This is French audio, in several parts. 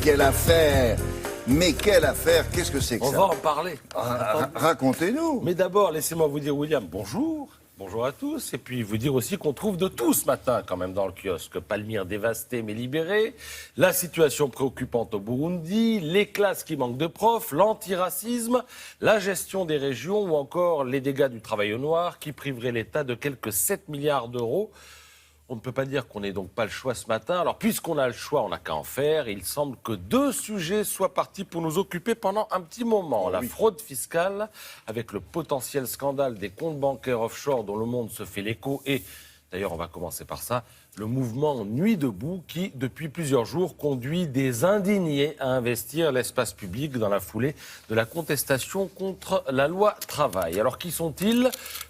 quelle affaire! Mais quelle affaire! Qu'est-ce que c'est que On ça? va en parler. Racontez-nous. Mais d'abord, laissez-moi vous dire, William, bonjour. Bonjour à tous. Et puis vous dire aussi qu'on trouve de tout ce matin quand même dans le kiosque. Palmyre dévastée mais libérée, la situation préoccupante au Burundi, les classes qui manquent de profs, l'antiracisme, la gestion des régions ou encore les dégâts du travail au noir qui priveraient l'État de quelques 7 milliards d'euros. On ne peut pas dire qu'on n'ait donc pas le choix ce matin. Alors, puisqu'on a le choix, on n'a qu'à en faire. Il semble que deux sujets soient partis pour nous occuper pendant un petit moment. La fraude fiscale, avec le potentiel scandale des comptes bancaires offshore dont le monde se fait l'écho. Et, d'ailleurs, on va commencer par ça, le mouvement Nuit debout qui, depuis plusieurs jours, conduit des indignés à investir l'espace public dans la foulée de la contestation contre la loi travail. Alors, qui sont-ils ?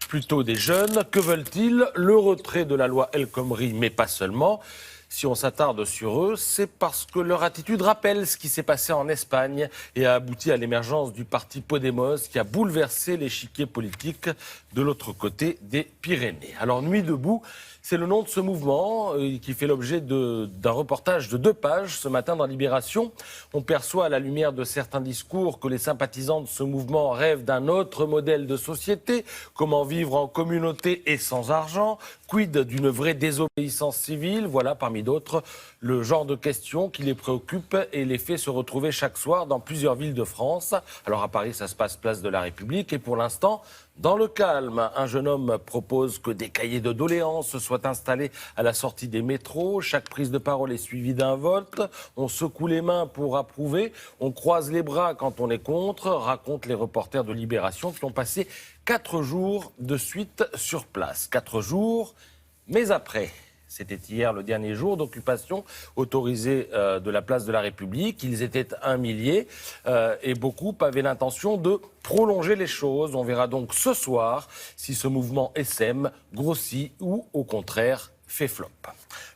Plutôt des jeunes. Que veulent-ils ? Le retrait de la loi El Khomri, mais pas seulement. Si on s'attarde sur eux, c'est parce que leur attitude rappelle ce qui s'est passé en Espagne et a abouti à l'émergence du parti Podemos qui a bouleversé l'échiquier politique de l'autre côté des Pyrénées. Alors, Nuit debout, c'est le nom de ce mouvement qui fait l'objet d'un reportage de 2 pages ce matin dans Libération. On perçoit à la lumière de certains discours que les sympathisants de ce mouvement rêvent d'un autre modèle de société. Comment vivre en communauté et sans argent ? Quid d'une vraie désobéissance civile ? Voilà, parmi d'autres, le genre de questions qui les préoccupent et les fait se retrouver chaque soir dans plusieurs villes de France. Alors à Paris, ça se passe place de la République et pour l'instant, dans le calme, un jeune homme propose que des cahiers de doléances soient installés à la sortie des métros. Chaque prise de parole est suivie d'un vote. On secoue les mains pour approuver. On croise les bras quand on est contre, racontent les reporters de Libération qui ont passé 4 jours de suite sur place. 4 jours, mais après. C'était hier le dernier jour d'occupation autorisée de la place de la République. Ils étaient 1 millier et beaucoup avaient l'intention de prolonger les choses. On verra donc ce soir si ce mouvement essaime, grossit ou au contraire fait flop.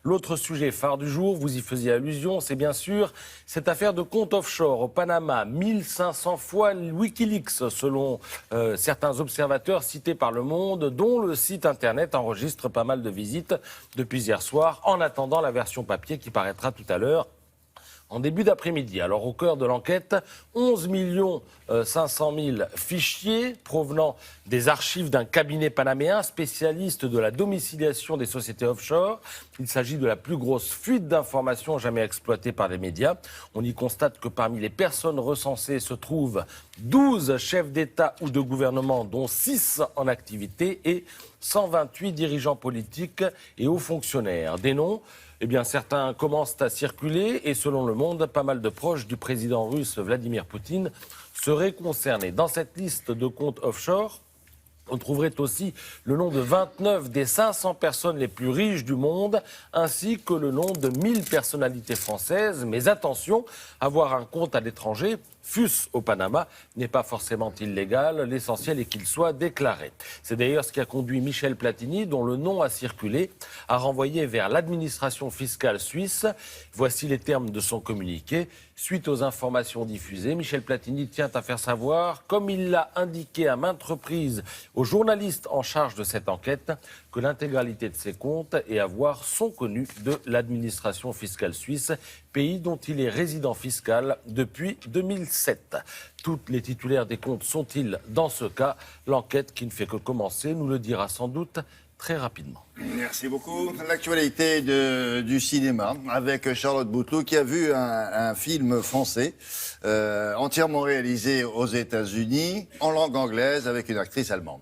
L'autre sujet phare du jour, vous y faisiez allusion, c'est bien sûr cette affaire de compte offshore au Panama. 1500 fois Wikileaks, selon certains observateurs cités par Le Monde, dont le site internet enregistre pas mal de visites depuis hier soir, en attendant la version papier qui paraîtra tout à l'heure. En début d'après-midi, alors au cœur de l'enquête, 11 500 000 fichiers provenant des archives d'un cabinet panaméen spécialiste de la domiciliation des sociétés offshore. Il s'agit de la plus grosse fuite d'informations jamais exploitée par les médias. On y constate que parmi les personnes recensées se trouvent 12 chefs d'État ou de gouvernement, dont 6 en activité, et 128 dirigeants politiques et hauts fonctionnaires. Des noms ? Eh bien, certains commencent à circuler et selon Le Monde, pas mal de proches du président russe Vladimir Poutine seraient concernés. Dans cette liste de comptes offshore, on trouverait aussi le nom de 29 des 500 personnes les plus riches du monde, ainsi que le nom de 1000 personnalités françaises. Mais attention, avoir un compte à l'étranger, fût-ce au Panama, n'est pas forcément illégal. L'essentiel est qu'il soit déclaré. C'est d'ailleurs ce qui a conduit Michel Platini, dont le nom a circulé, à renvoyer vers l'administration fiscale suisse. Voici les termes de son communiqué. Suite aux informations diffusées, Michel Platini tient à faire savoir, comme il l'a indiqué à maintes reprises aux journalistes en charge de cette enquête, que l'intégralité de ses comptes et avoirs sont connus de l'administration fiscale suisse, pays dont il est résident fiscal depuis 2007. Tous les titulaires des comptes sont-ils dans ce cas ? L'enquête qui ne fait que commencer nous le dira sans doute très rapidement. Merci beaucoup. L'actualité du cinéma avec Charlotte Bouteloup qui a vu un film français entièrement réalisé aux États-Unis en langue anglaise avec une actrice allemande.